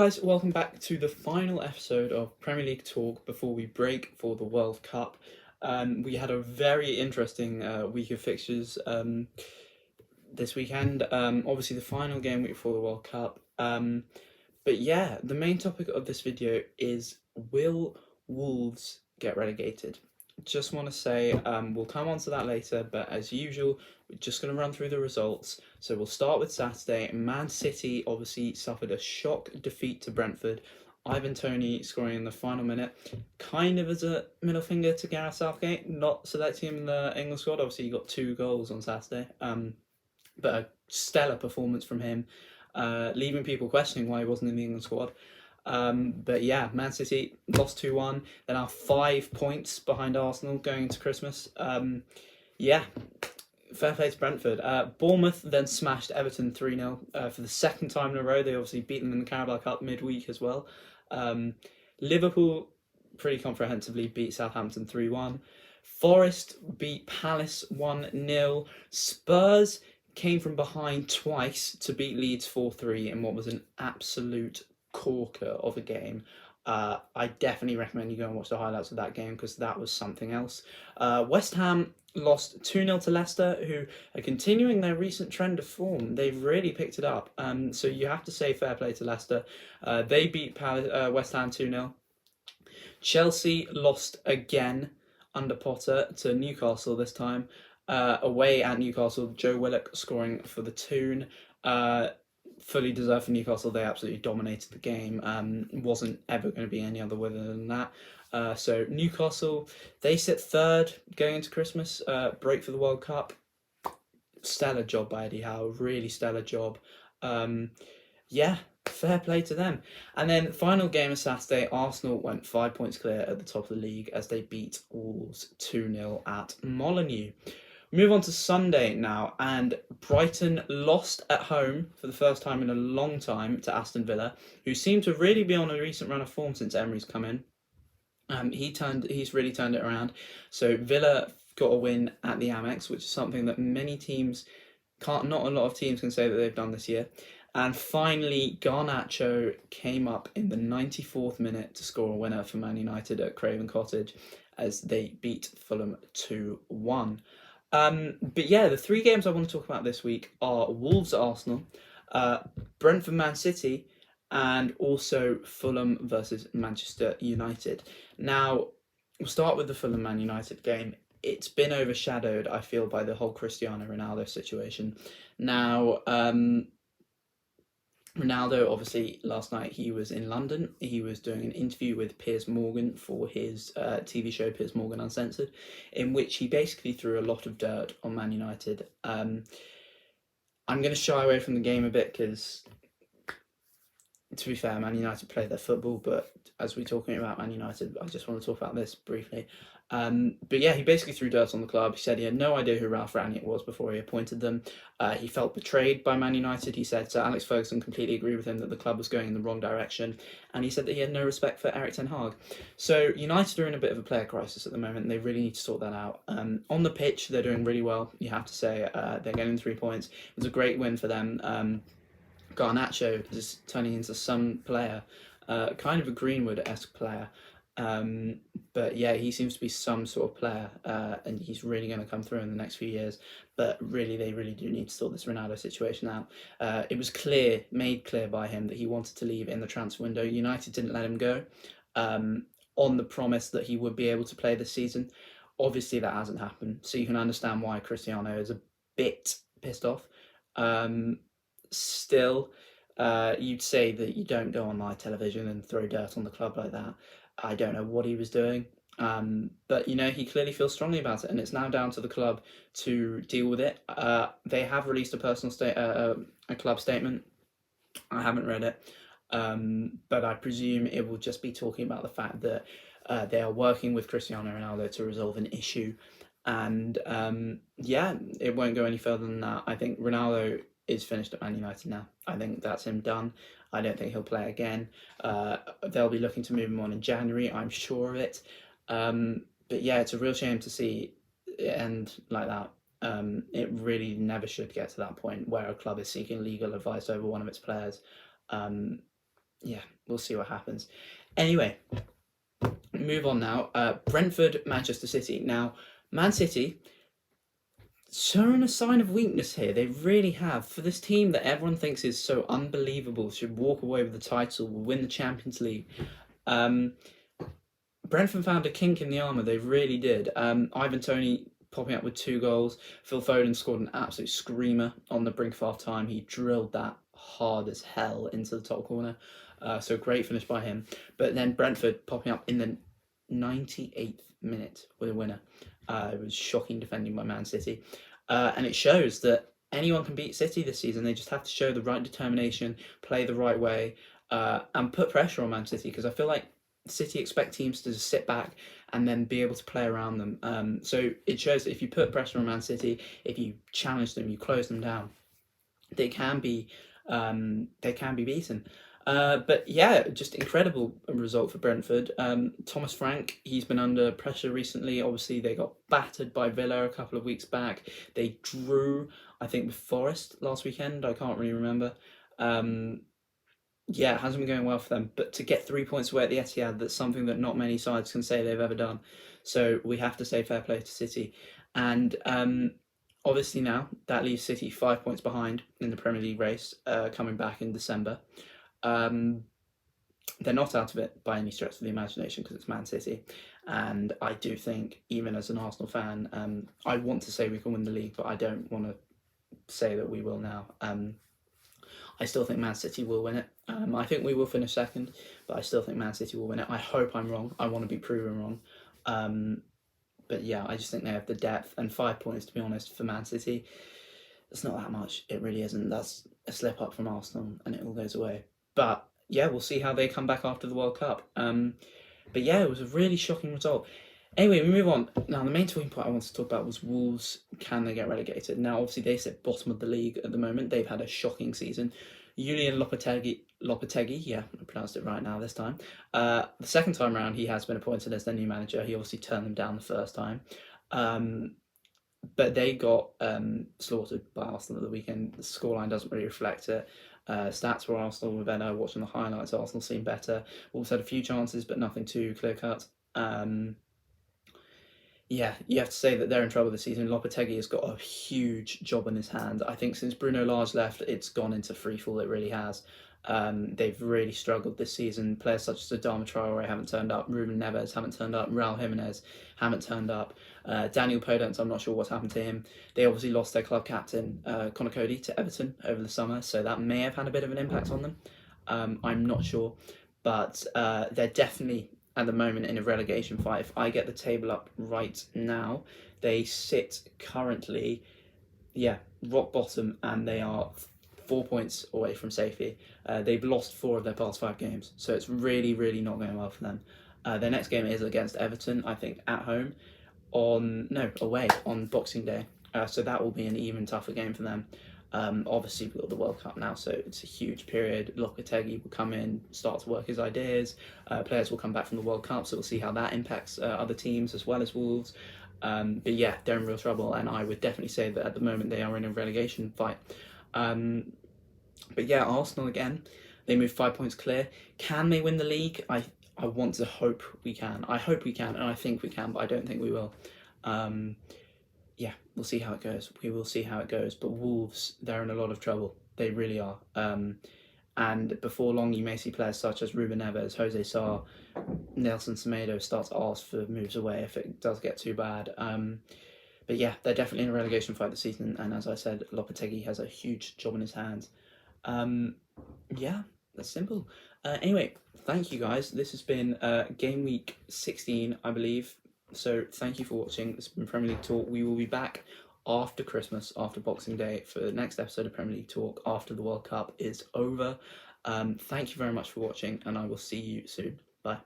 guys, welcome back to the final episode of Premier League Talk before we break for the World Cup. We had a very interesting week of fixtures this weekend. Obviously, the final game week before the World Cup. But yeah, the main topic of this video is, will Wolves get relegated? Just want to say we'll come on to that later, but as usual, we're just going to run through the results. So we'll start with Saturday. Man City obviously suffered a shock defeat to Brentford. Ivan Toney scoring in the final minute, kind of as a middle finger to Gareth Southgate, not selecting him in the England squad. Obviously, he got 2 goals on Saturday, but a stellar performance from him, leaving people questioning why he wasn't in the England squad. But yeah, Man City lost 2-1. They're now 5 points behind Arsenal going into Christmas. Yeah, fair play to Brentford. Bournemouth then smashed Everton 3-0 for the second time in a row. They obviously beat them in the Carabao Cup midweek as well. Liverpool pretty comprehensively beat Southampton 3-1. Forest beat Palace 1-0. Spurs came from behind twice to beat Leeds 4-3 in what was an absolute corker of a game. I definitely recommend you go and watch the highlights of that game because that was something else. West Ham lost 2-0 to Leicester, who are continuing their recent trend of form. They've really picked it up. So you have to say fair play to Leicester. They beat West Ham 2-0. Chelsea lost again under Potter to Newcastle this time. Away at Newcastle, Joe Willock scoring for the Toon. Fully deserved for Newcastle. They absolutely dominated the game. Wasn't ever going to be any other way than that. So Newcastle, they sit third going into Christmas. Break for the World Cup. Stellar job by Eddie Howe. Really stellar job. Yeah, fair play to them. And then final game of Saturday, Arsenal went 5 points clear at the top of the league as they beat Wolves 2-0 at Molineux. Move on to Sunday now, and Brighton lost at home for the first time in a long time to Aston Villa, who seem to really be on a recent run of form since Emery's come in. He's really turned it around. So Villa got a win at the Amex, which is something that many teams not a lot of teams can say that they've done this year. And finally, Garnacho came up in the 94th minute to score a winner for Man United at Craven Cottage as they beat Fulham 2-1. But yeah, the 3 games I want to talk about this week are Wolves at Arsenal, Brentford Man City, and also Fulham versus Manchester United. Now, we'll start with the Fulham Man United game. It's been overshadowed, I feel, by the whole Cristiano Ronaldo situation. Now, Ronaldo, obviously, last night he was in London. He was doing an interview with Piers Morgan for his TV show Piers Morgan Uncensored, in which he basically threw a lot of dirt on Man United. I'm going to shy away from the game a bit because, to be fair, Man United play their football, but as we're talking about Man United, I just want to talk about this briefly. But yeah, he basically threw dirt on the club. He said he had no idea who Ralph Rangnick was before he appointed them. He felt betrayed by Man United. He said Sir Alex Ferguson completely agreed with him that the club was going in the wrong direction. And he said that he had no respect for Erik ten Hag. So United are in a bit of a player crisis at the moment. And they really need to sort that out. On the pitch, they're doing really well, you have to say. They're getting 3 points. It was a great win for them. Garnacho is turning into some player, kind of a Greenwood-esque player. But yeah, he seems to be some sort of player, and he's really going to come through in the next few years. But really, they really do need to sort this Ronaldo situation out. It was made clear by him that he wanted to leave in the transfer window. United didn't let him go, on the promise that he would be able to play this season. Obviously, that hasn't happened, so you can understand why Cristiano is a bit pissed off. Still, you'd say that you don't go on live television and throw dirt on the club like that. I don't know what he was doing, but he clearly feels strongly about it, and it's now down to the club to deal with it. They have released a club statement. I haven't read it, but I presume it will just be talking about the fact that they are working with Cristiano Ronaldo to resolve an issue, and yeah, it won't go any further than that. I think Ronaldo is finished at Man United now. I think that's him done. I don't think he'll play again. They'll be looking to move him on in January, I'm sure of it. But yeah, it's a real shame to see it end like that. It really never should get to that point where a club is seeking legal advice over one of its players. yeah, we'll see what happens. Anyway, move on now. Brentford, Manchester City. Now, Man City showing a sign of weakness here. They really have. For this team that everyone thinks is so unbelievable, should walk away with the title, will win the Champions League. Um, Brentford found a kink in the armour. They really did. Ivan Toney popping up with 2 goals. Phil Foden scored an absolute screamer on the brink of half time. He drilled that hard as hell into the top corner. So great finish by him. But then Brentford popping up in the 98th minute with a winner. It was shocking defending by Man City. And it shows that anyone can beat City this season. They just have to show the right determination, play the right way, and put pressure on Man City, because I feel like City expect teams to just sit back and then be able to play around them. So it shows that if you put pressure on Man City, if you challenge them, you close them down, they can be beaten. But yeah, just incredible result for Brentford. Thomas Frank, he's been under pressure recently. Obviously, they got battered by Villa a couple of weeks back. They drew, I think, with Forest last weekend. I can't really remember. Yeah, it hasn't been going well for them. But to get 3 points away at the Etihad, that's something that not many sides can say they've ever done. So we have to say fair play to City. And obviously now that leaves City 5 points behind in the Premier League race, coming back in December. They're not out of it by any stretch of the imagination, because it's Man City. And I do think, even as an Arsenal fan, I want to say we can win the league, but I don't want to say that we will now. I still think Man City will win it. I think we will finish second, but I still think Man City will win it. I hope I'm wrong. I want to be proven wrong. But yeah, I just think they have the depth, and 5 points, to be honest, for Man City, it's not that much. It really isn't. That's a slip up from Arsenal, and it all goes away. But yeah, we'll see how they come back after the World Cup. But yeah, it was a really shocking result. Anyway, we move on. Now, the main talking point I wanted to talk about was Wolves. Can they get relegated? Now, obviously, they sit bottom of the league at the moment. They've had a shocking season. Julian Lopetegui, yeah, I pronounced it right now this time. The second time around, he has been appointed as their new manager. He obviously turned them down the first time. But they got slaughtered by Arsenal at the weekend. The scoreline doesn't really reflect it. Stats were Arsenal were better. Watching the highlights, Arsenal seemed better. Wolves had a few chances, but nothing too clear cut. Yeah, you have to say that they're in trouble this season. Lopetegui has got a huge job in his hand. I think since Bruno Lage left, it's gone into freefall. It really has. They've really struggled this season. Players such as Adama Traore haven't turned up. Ruben Neves haven't turned up. Raul Jimenez haven't turned up. Daniel Podence, I'm not sure what's happened to him. They obviously lost their club captain, Conor Cody, to Everton over the summer, so that may have had a bit of an impact on them. I'm not sure. But they're definitely, at the moment, in a relegation fight. If I get the table up right now, they sit currently, rock bottom, and they are 4 points away from safety. They've lost 4 of their past 5 games, so it's really, really not going well for them. Their next game is against Everton, I think, at home, away on Boxing Day. So that will be an even tougher game for them. Obviously, we've got the World Cup now, so it's a huge period. Lopetegui will come in, start to work his ideas. Players will come back from the World Cup, so we'll see how that impacts other teams as well as Wolves. But yeah, they're in real trouble, and I would definitely say that at the moment they are in a relegation fight. But yeah, Arsenal again, they move 5 points clear. Can they win the league? I want to hope we can. I hope we can, and I think we can, but I don't think we will. Yeah, we'll see how it goes. We will see how it goes. But Wolves, they're in a lot of trouble. They really are. And before long, you may see players such as Ruben Neves, Jose Sarr, Nelson Semedo start to ask for moves away if it does get too bad. But yeah, they're definitely in a relegation fight this season. And as I said, Lopetegui has a huge job in his hands. Yeah, that's simple. Anyway, thank you guys. This has been Game Week 16, I believe. So thank you for watching. This has been Premier League Talk. We will be back after Christmas, after Boxing Day, for the next episode of Premier League Talk after the World Cup is over. Thank you very much for watching, and I will see you soon. Bye.